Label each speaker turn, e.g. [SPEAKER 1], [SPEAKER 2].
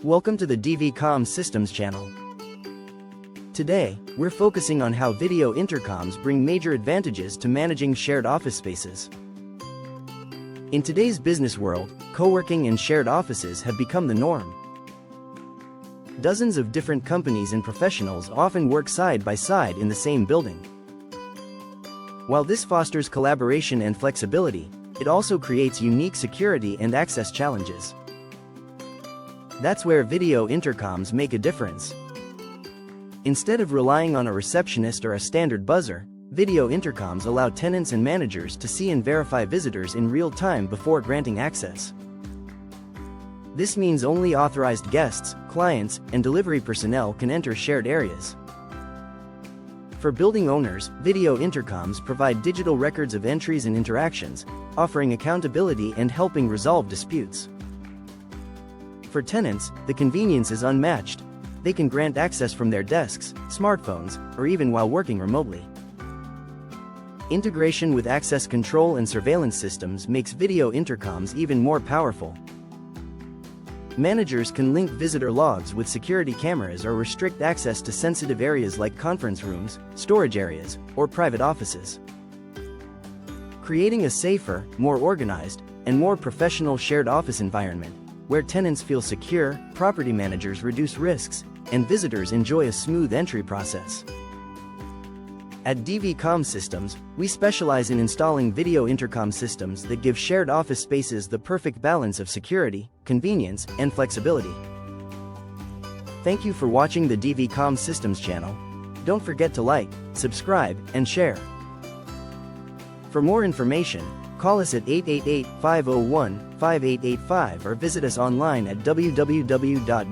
[SPEAKER 1] Welcome to the Comm Systems channel. Today, we're focusing on how video intercoms bring major advantages to managing shared office spaces. In today's business world, co-working and shared offices have become the norm. Dozens of different companies and professionals often work side by side in the same building. While this fosters collaboration and flexibility, it also creates unique security and access challenges. That's where video intercoms make a difference. Instead of relying on a receptionist or a standard buzzer, video intercoms allow tenants and managers to see and verify visitors in real time before granting access. This means only authorized guests, clients, and delivery personnel can enter shared areas. For building owners, video intercoms provide digital records of entries and interactions, offering accountability and helping resolve disputes. For tenants, the convenience is unmatched. They can grant access from their desks, smartphones, or even while working remotely. Integration with access control and surveillance systems makes video intercoms even more powerful. Managers can link visitor logs with security cameras or restrict access to sensitive areas like conference rooms, storage areas, or private offices. Creating a safer, more organized, and more professional shared office environment, where tenants feel secure, property managers reduce risks, and visitors enjoy a smooth entry process. At Comm Systems, we specialize in installing video intercom systems that give shared office spaces the perfect balance of security, convenience, and flexibility. Thank you for watching the Comm Systems channel. Don't forget to like, subscribe, and share. For more information, call us at 888-501-5885 or visit us online at www.dvcsny.com.